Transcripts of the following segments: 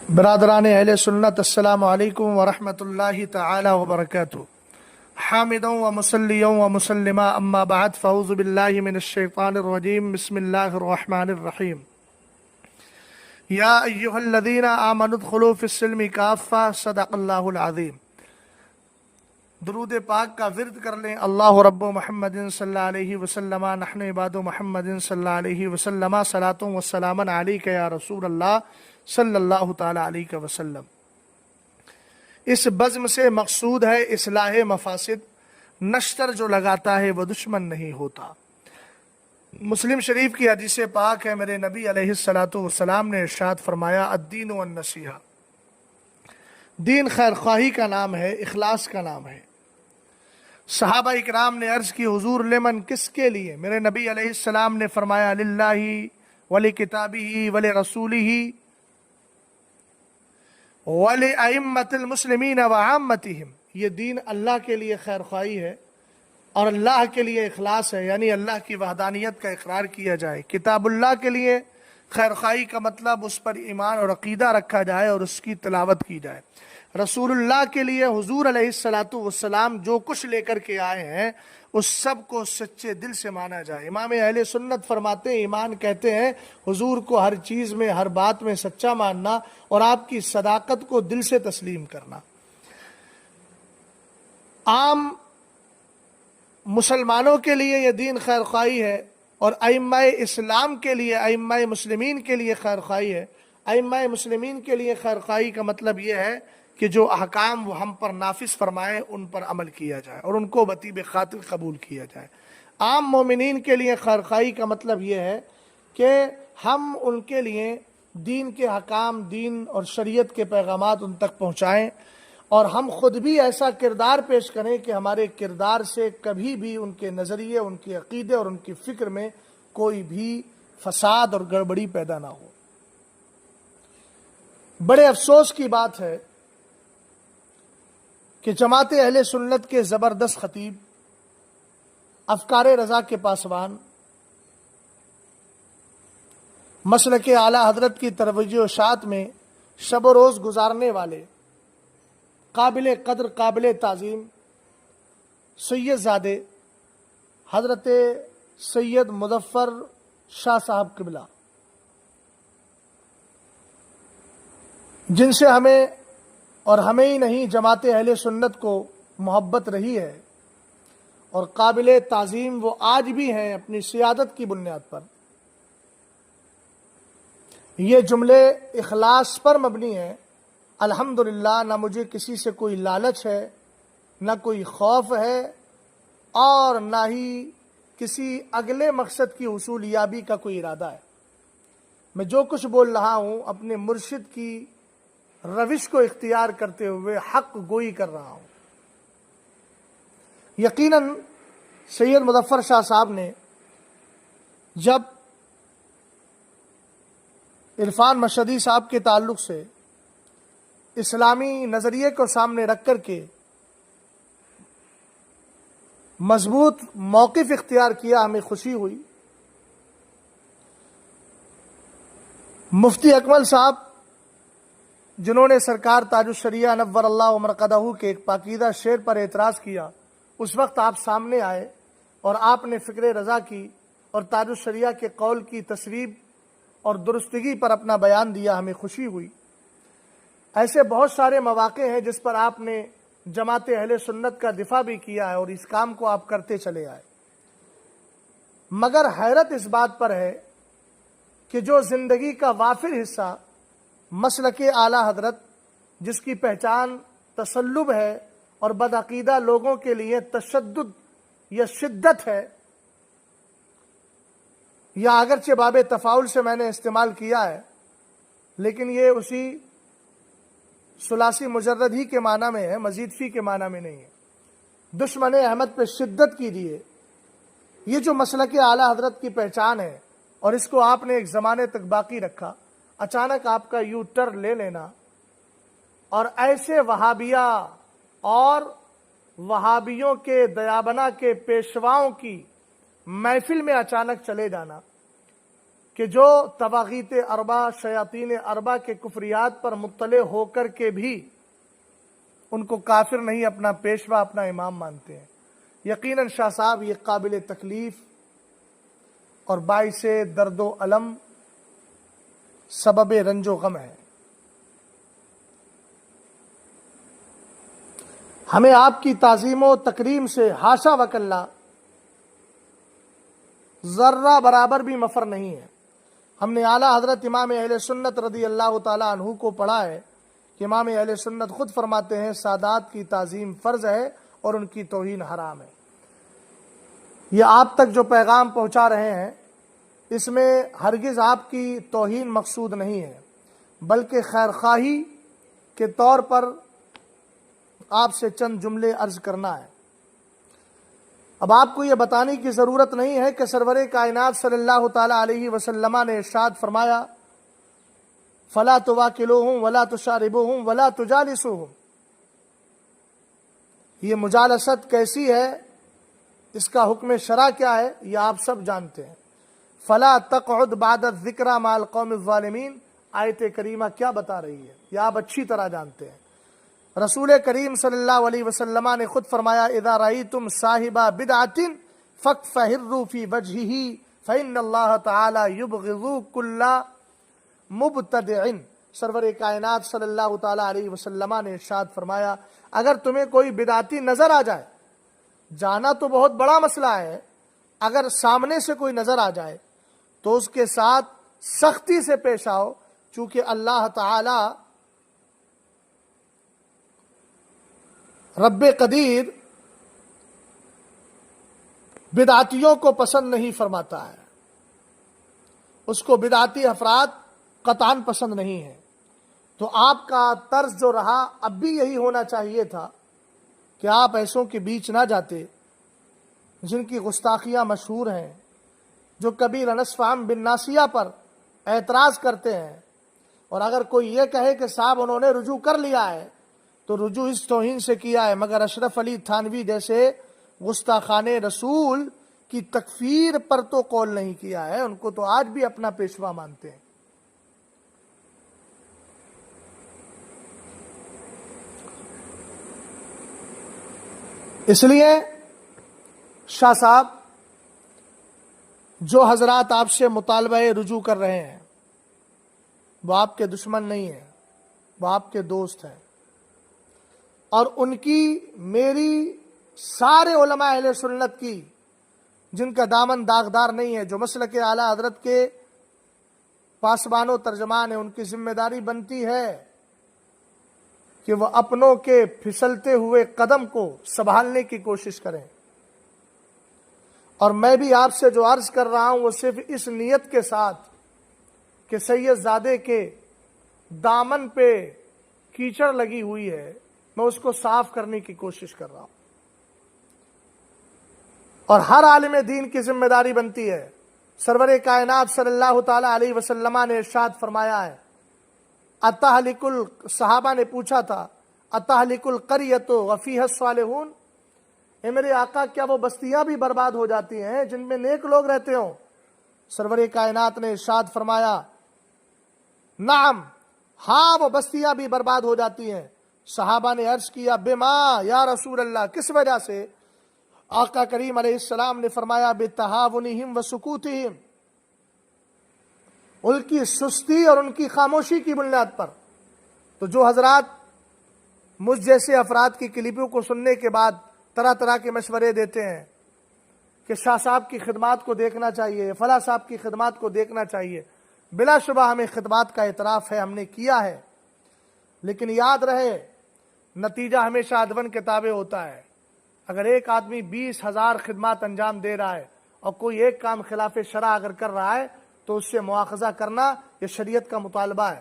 برادران اہل سنت، السلام علیکم ورحمۃ اللہ تعالی وبرکاتہ۔ حامدا و مسلیا و مسلما، اما بعد، فاعوذ باللہ من الشیطان الرجیم، بسم اللہ الرحمن الرحیم۔ یا ایہا الذین آمنوا ادخلوا فی السلم کافہ، صدق اللہ العظیم۔ درود پاک کا ورد کر لیں۔ اللہ رب محمد صلی اللہ علیہ وسلم، نحن عباد محمد صلی اللہ علیہ وسلم، صلاۃ و سلام علیک یا رسول اللہ صلی اللہ تعالی علیہ وسلم۔ اس بزم سے مقصود ہے اصلاح مفاسد، نشتر جو لگاتا ہے وہ دشمن نہیں ہوتا۔ مسلم شریف کی حدیث پاک ہے، میرے نبی علیہ الصلوۃ والسلام نے ارشاد فرمایا، الدین والنصیحہ، دین خیر خواہی کا نام ہے، اخلاص کا نام ہے۔ صحابہ اکرام نے عرض کی، حضور لمن، کس کے لیے؟ میرے نبی علیہ السلام نے فرمایا، للہ ولکتابہ ولرسولہ وَلِأَئِمَّةِ الْمُسْلِمِينَ وَعَامَّتِهِمْ۔ یہ دین اللہ کے لیے خیر خواہی ہے اور اللہ کے لیے اخلاص ہے، یعنی اللہ کی وحدانیت کا اقرار کیا جائے۔ کتاب اللہ کے لیے خیر خواہی کا مطلب اس پر ایمان اور عقیدہ رکھا جائے اور اس کی تلاوت کی جائے۔ رسول اللہ کے لیے حضور علیہ الصلوۃ والسلام جو کچھ لے کر کے آئے ہیں اس سب کو سچے دل سے مانا جائے۔ امام اہل سنت فرماتے ہیں، ایمان کہتے ہیں حضور کو ہر چیز میں، ہر بات میں سچا ماننا اور آپ کی صداقت کو دل سے تسلیم کرنا۔ عام مسلمانوں کے لیے یہ دین خیر خواہی ہے اور ائمہ اسلام کے لیے، ائمہ مسلمین کے لیے خیر خواہی ہے۔ ائمہ مسلمین کے لیے خیر خواہی کا مطلب یہ ہے کہ جو احکام وہ ہم پر نافذ فرمائے ان پر عمل کیا جائے اور ان کو بطیب خاطر قبول کیا جائے۔ عام مومنین کے لیے خیر خواہی کا مطلب یہ ہے کہ ہم ان کے لیے دین کے حکام، دین اور شریعت کے پیغامات ان تک پہنچائیں اور ہم خود بھی ایسا کردار پیش کریں کہ ہمارے کردار سے کبھی بھی ان کے نظریے، ان کے عقیدے اور ان کی فکر میں کوئی بھی فساد اور گڑبڑی پیدا نہ ہو۔ بڑے افسوس کی بات ہے کہ جماعت اہل سنت کے زبردست خطیب، افکار رضا کے پاسبان، مسلک اعلیٰ حضرت کی ترویج و اشاعت میں شب و روز گزارنے والے قابل قدر، قابل تعظیم سید زادے حضرت سید مظفر شاہ صاحب قبلہ، جن سے ہمیں اور ہمیں ہی نہیں جماعت اہل سنت کو محبت رہی ہے اور قابل تعظیم وہ آج بھی ہیں اپنی سیادت کی بنیاد پر۔ یہ جملے اخلاص پر مبنی ہیں۔ الحمدللہ، نہ مجھے کسی سے کوئی لالچ ہے، نہ کوئی خوف ہے اور نہ ہی کسی اگلے مقصد کی حصول یابی کا کوئی ارادہ ہے۔ میں جو کچھ بول رہا ہوں اپنے مرشد کی روش کو اختیار کرتے ہوئے حق گوئی کر رہا ہوں۔ یقیناً سید مظفر شاہ صاحب نے جب عرفان مشہدی صاحب کے تعلق سے اسلامی نظریے کو سامنے رکھ کر کے مضبوط موقف اختیار کیا، ہمیں خوشی ہوئی۔ مفتی اکمل صاحب، جنہوں نے سرکار تاج الشریعہ نور اللہ مرقدہ کے ایک پاکیزہ شعر پر اعتراض کیا، اس وقت آپ سامنے آئے اور آپ نے فکر رضا کی اور تاج الشریعہ کے قول کی تصویب اور درستگی پر اپنا بیان دیا، ہمیں خوشی ہوئی۔ ایسے بہت سارے مواقع ہیں جس پر آپ نے جماعت اہل سنت کا دفاع بھی کیا ہے اور اس کام کو آپ کرتے چلے آئے، مگر حیرت اس بات پر ہے کہ جو زندگی کا وافر حصہ مسلک اعلیٰ حضرت، جس کی پہچان تسلب ہے اور بدعقیدہ لوگوں کے لیے تشدد یا شدت ہے، یا اگرچہ باب تفاعل سے میں نے استعمال کیا ہے لیکن یہ اسی ثلاثی مجرد ہی کے معنی میں ہے، مزید فی کے معنی میں نہیں ہے۔ دشمن احمد پہ شدت کی دیے، یہ جو مسلک اعلیٰ حضرت کی پہچان ہے اور اس کو آپ نے ایک زمانے تک باقی رکھا، اچانک آپ کا یو ٹرن لے لینا اور ایسے وہابیہ اور وہابیوں کے دیابنا کے پیشواؤں کی محفل میں اچانک چلے جانا، کہ جو طواغیت اربع شیاطین اربع کے کفریات پر مطلع ہو کر کے بھی ان کو کافر نہیں، اپنا پیشوا اپنا امام مانتے ہیں، یقیناً شاہ صاحب یہ قابل تکلیف اور باعث درد و الم، سبب رنج و غم ہے۔ ہمیں آپ کی تعظیم و تکریم سے حاشا وکلا ذرہ برابر بھی مفر نہیں ہے۔ ہم نے اعلیٰ حضرت امام اہل سنت رضی اللہ تعالیٰ عنہ کو پڑھا ہے کہ امام اہل سنت خود فرماتے ہیں سادات کی تعظیم فرض ہے اور ان کی توہین حرام ہے۔ یہ آپ تک جو پیغام پہنچا رہے ہیں اس میں ہرگز آپ کی توہین مقصود نہیں ہے، بلکہ خیرخواہی کے طور پر آپ سے چند جملے عرض کرنا ہے۔ اب آپ کو یہ بتانے کی ضرورت نہیں ہے کہ سرور کائنات صلی اللہ تعالی علیہ وسلم نے ارشاد فرمایا فلا تواکلوہم ولا تشاربوہم ولا تجالسوہم۔ یہ مجالست کیسی ہے، اس کا حکم شرع کیا ہے، یہ آپ سب جانتے ہیں۔ فلا تقعد بعد الذکر مع القوم الظالمین، آیت کریمہ کیا بتا رہی ہے یہ آپ اچھی طرح جانتے ہیں۔ رسول کریم صلی اللہ علیہ وسلم نے خود فرمایا اذا رأیتم صاحب بدعۃ فاقفہروا فی وجہہ فإن اللہ تعالی یبغض کل مبتدع۔ سرور کائنات صلی اللہ تعالی علیہ وسلم نے ارشاد فرمایا اگر تمہیں کوئی بدعتی نظر آ جائے، جانا تو بہت بڑا مسئلہ ہے، اگر سامنے سے کوئی نظر آ جائے تو اس کے ساتھ سختی سے پیش آؤ، چونکہ اللہ تعالی رب قدیر بدعتیوں کو پسند نہیں فرماتا ہے، اس کو بدعتی افراد قطعاً پسند نہیں ہے۔ تو آپ کا طرز جو رہا اب بھی یہی ہونا چاہیے تھا کہ آپ ایسوں کے بیچ نہ جاتے جن کی گستاخیاں مشہور ہیں، جو کبھی نصف عام بن ناسیہ پر اعتراض کرتے ہیں، اور اگر کوئی یہ کہے کہ صاحب انہوں نے رجوع کر لیا ہے تو رجوع اس توہین سے کیا ہے، مگر اشرف علی تھانوی جیسے گستاخان رسول کی تکفیر پر تو قول نہیں کیا ہے، ان کو تو آج بھی اپنا پیشوا مانتے ہیں۔ اس لیے شاہ صاحب جو حضرات آپ سے مطالبہ رجوع کر رہے ہیں وہ آپ کے دشمن نہیں ہیں، وہ آپ کے دوست ہیں، اور ان کی میری سارے علماء اہل سنت کی جن کا دامن داغدار نہیں ہے، جو مسلک اعلیٰ حضرت کے پاسبان و ترجمان ہیں، ان کی ذمہ داری بنتی ہے کہ وہ اپنوں کے پھسلتے ہوئے قدم کو سنبھالنے کی کوشش کریں۔ اور میں بھی آپ سے جو عرض کر رہا ہوں وہ صرف اس نیت کے ساتھ کہ سید زادے کے دامن پہ کیچڑ لگی ہوئی ہے، میں اس کو صاف کرنے کی کوشش کر رہا ہوں، اور ہر عالم دین کی ذمہ داری بنتی ہے۔ سرور کائنات صلی اللہ تعالی علیہ وسلم نے ارشاد فرمایا ہے اتہلک صحابہ نے پوچھا تھا اتہلک القریۃ وفیہا الصالحون، اے میرے آقا کیا وہ بستیاں بھی برباد ہو جاتی ہیں جن میں نیک لوگ رہتے ہوں؟ سرور کائنات نے ارشاد فرمایا نعم، ہاں وہ بستیاں بھی برباد ہو جاتی ہیں۔ صحابہ نے عرض کیا بما یا رسول اللہ، کس وجہ سے؟ آقا کریم علیہ السلام نے فرمایا بتہاونہم وسکوتہم، ان کی سستی اور ان کی خاموشی کی بنیاد پر۔ تو جو حضرات مجھ جیسے افراد کی کلپوں کو سننے کے بعد طرح طرح کے مشورے دیتے ہیں کہ شاہ صاحب کی خدمات کو دیکھنا چاہیے، فلاں صاحب کی خدمات کو دیکھنا چاہیے، بلا شبہ ہمیں خدمات کا اعتراف ہے، ہم نے کیا ہے، لیکن یاد رہے نتیجہ ہمیشہ ادون کے تابع ہوتا ہے۔ اگر ایک آدمی 20,000 خدمات انجام دے رہا ہے اور کوئی ایک کام خلاف شرع اگر کر رہا ہے تو اس سے مواخذہ کرنا یہ شریعت کا مطالبہ ہے،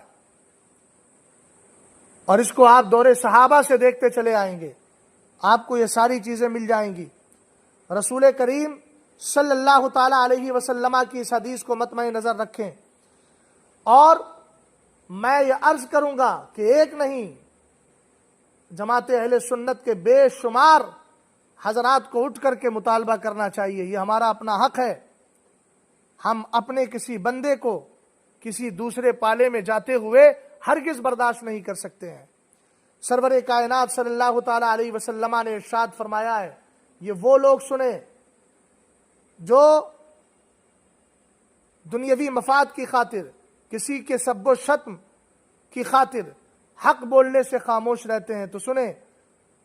اور اس کو آپ دور صحابہ سے دیکھتے چلے آئیں گے، آپ کو یہ ساری چیزیں مل جائیں گی۔ رسول کریم صلی اللہ تعالی علیہ وسلم کی اس حدیث کو مطمع نظر رکھیں، اور میں یہ عرض کروں گا کہ ایک نہیں، جماعت اہل سنت کے بے شمار حضرات کو اٹھ کر کے مطالبہ کرنا چاہیے، یہ ہمارا اپنا حق ہے۔ ہم اپنے کسی بندے کو کسی دوسرے پالے میں جاتے ہوئے ہرگز برداشت نہیں کر سکتے ہیں۔ سرور کائنات صلی اللہ تعالی علیہ وسلم نے ارشاد فرمایا ہے، یہ وہ لوگ سنیں جو دنیاوی مفاد کی خاطر، کسی کے سب و شتم کی خاطر حق بولنے سے خاموش رہتے ہیں۔ تو سنیں،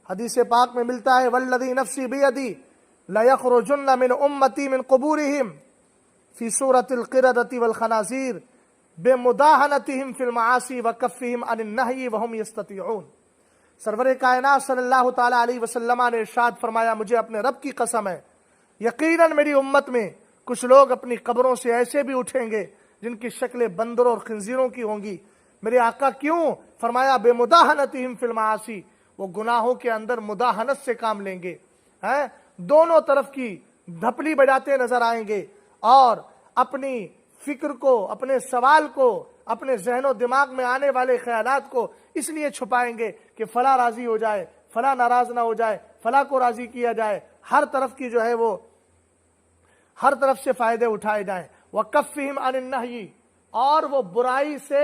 حدیث پاک میں ملتا ہے، والذی نفسی بیدی لیخرجن من امتی من قبورہم فی صورت القردۃ والخنازیر بمداہنتہم فی المعاصی وکفہم عن النہی وہم یستطیعون۔ سرور کائنات صلی اللہ تعالی علیہ وسلم نے ارشاد فرمایا، مجھے اپنے رب کی قسم ہے، یقیناً میری امت میں کچھ لوگ اپنی قبروں سے ایسے بھی اٹھیں گے جن کی شکلیں بندروں اور خنزیروں کی ہوں گی۔ میرے آقا کیوں؟ فرمایا بمداہنتہم فی المعاصی، وہ گناہوں کے اندر مداہنت سے کام لیں گے، دونوں طرف کی دھپلی بجاتے نظر آئیں گے، اور اپنی فکر کو، اپنے سوال کو، اپنے ذہن و دماغ میں آنے والے خیالات کو اس لیے چھپائیں گے کہ فلاں راضی ہو جائے، فلاں ناراض نہ ہو جائے، فلاں کو راضی کیا جائے، ہر طرف کی جو ہے وہ ہر طرف سے فائدے اٹھائے جائیں۔ وَكَفِّهِمْ عَنِ النَّهْيِ، اور وہ برائی سے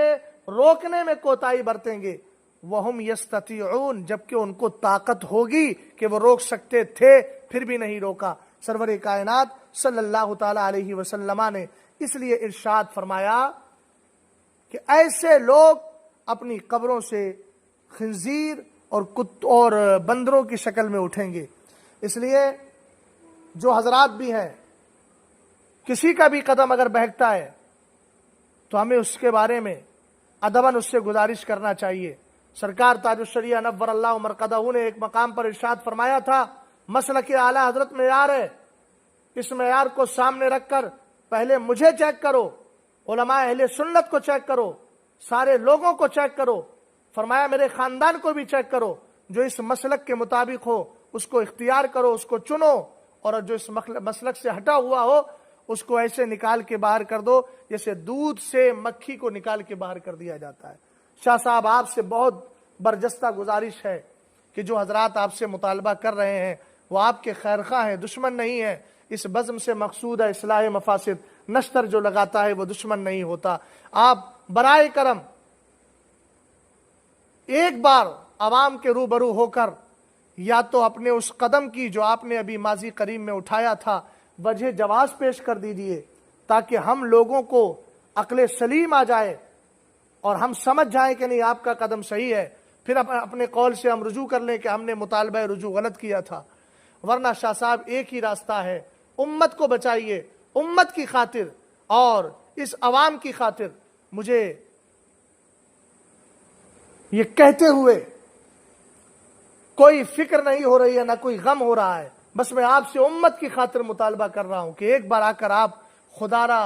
روکنے میں کوتاہی برتیں گے۔ وَهُمْ يَسْتَطِيعُونَ، جبکہ ان کو طاقت ہوگی کہ وہ روک سکتے تھے پھر بھی نہیں روکا۔ سرور کائنات صلی اللہ تعالی علیہ وسلم نے اس لیے ارشاد فرمایا کہ ایسے لوگ اپنی قبروں سے خنزیر اور بندروں کی شکل میں اٹھیں گے۔ اس لیے جو حضرات بھی ہیں، کسی کا بھی قدم اگر بہکتا ہے تو ہمیں اس کے بارے میں ادباً اس سے گزارش کرنا چاہیے۔ سرکار تاج الشریعہ نور اللہ مرقدہ نے ایک مقام پر ارشاد فرمایا تھا، مسلک اعلیٰ حضرت معیار ہے، اس معیار کو سامنے رکھ کر پہلے مجھے چیک کرو، علماء اہل سنت کو چیک کرو، سارے لوگوں کو چیک کرو، فرمایا میرے خاندان کو بھی چیک کرو، جو اس مسلک کے مطابق ہو اس کو اختیار کرو، اس کو چنو، اور جو اس مسلک سے ہٹا ہوا ہو اس کو ایسے نکال کے باہر کر دو جیسے دودھ سے مکھی کو نکال کے باہر کر دیا جاتا ہے۔ شاہ صاحب، آپ سے بہت برجستہ گزارش ہے کہ جو حضرات آپ سے مطالبہ کر رہے ہیں وہ آپ کے خیر خواہ ہیں، دشمن نہیں ہیں۔ اس بزم سے مقصود ہے اصلاح مفاسد، نشتر جو لگاتا ہے وہ دشمن نہیں ہوتا۔ آپ برائے کرم ایک بار عوام کے روبرو ہو کر یا تو اپنے اس قدم کی جو آپ نے ابھی ماضی قریب میں اٹھایا تھا وجہ جواز پیش کر دیجیے، تاکہ ہم لوگوں کو عقل سلیم آ جائے اور ہم سمجھ جائیں کہ نہیں آپ کا قدم صحیح ہے، پھر اپنے قول سے ہم رجوع کر لیں کہ ہم نے مطالبہ رجوع غلط کیا تھا۔ ورنہ شاہ صاحب ایک ہی راستہ ہے، امت کو بچائیے، امت کی خاطر اور اس عوام کی خاطر۔ مجھے یہ کہتے ہوئے کوئی فکر نہیں ہو رہی ہے، نہ کوئی غم ہو رہا ہے، بس میں آپ سے امت کی خاطر مطالبہ کر رہا ہوں کہ ایک بار آ کر آپ خدا را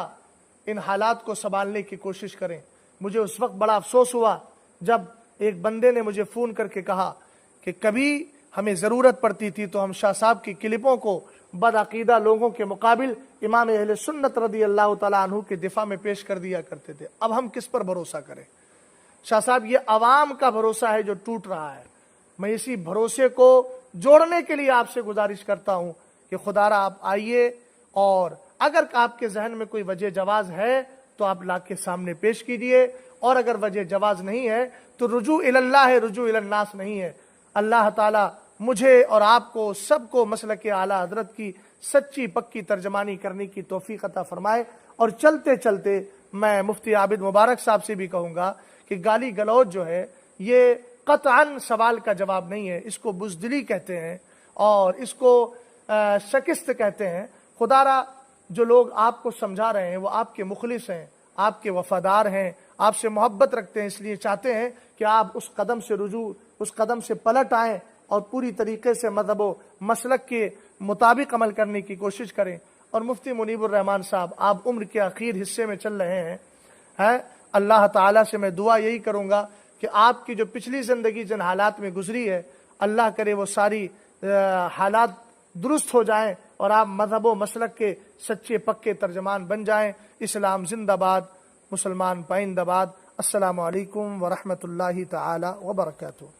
ان حالات کو سنبھالنے کی کوشش کریں۔ مجھے اس وقت بڑا افسوس ہوا جب ایک بندے نے مجھے فون کر کے کہا کہ کبھی ہمیں ضرورت پڑتی تھی تو ہم شاہ صاحب کی کلپوں کو بدعقیدہ لوگوں کے مقابل امام اہل سنت رضی اللہ تعالیٰ عنہ کے دفاع میں پیش کر دیا کرتے تھے۔ اب ہم کس پر بھروسہ کریں؟ شاہ صاحب، یہ عوام کا بھروسہ ہے جو ٹوٹ رہا ہے۔ میں اسی بھروسے کو جوڑنے کے لیے آپ سے گزارش کرتا ہوں کہ خدا را آپ آئیے، اور اگر آپ کے ذہن میں کوئی وجہ جواز ہے تو آپ لا کے سامنے پیش کیجئے، اور اگر وجہ جواز نہیں ہے تو رجوع اللہ ہے، رجوع الناس نہیں ہے۔ اللہ تعالیٰ مجھے اور آپ کو سب کو مسلک اعلیٰ حضرت کی سچی پکی ترجمانی کرنے کی توفیق عطا فرمائے۔ اور چلتے چلتے میں مفتی عابد مبارک صاحب سے بھی کہوں گا کہ گالی گلوچ جو ہے یہ قطعاً سوال کا جواب نہیں ہے، اس کو بزدلی کہتے ہیں اور اس کو شکست کہتے ہیں۔ خدا را جو لوگ آپ کو سمجھا رہے ہیں وہ آپ کے مخلص ہیں، آپ کے وفادار ہیں، آپ سے محبت رکھتے ہیں، اس لیے چاہتے ہیں کہ آپ اس قدم سے رجوع، اس قدم سے پلٹ آئیں اور پوری طریقے سے مذہب و مسلک کے مطابق عمل کرنے کی کوشش کریں۔ اور مفتی منیب الرحمان صاحب، آپ عمر کے آخر حصے میں چل رہے ہیں، اللہ تعالیٰ سے میں دعا یہی کروں گا کہ آپ کی جو پچھلی زندگی جن حالات میں گزری ہے، اللہ کرے وہ ساری حالات درست ہو جائیں اور آپ مذہب و مسلک کے سچے پکے ترجمان بن جائیں۔ اسلام زندہ باد، مسلمان پائندہ باد۔ السلام علیکم ورحمۃ اللہ تعالی وبرکاتہ۔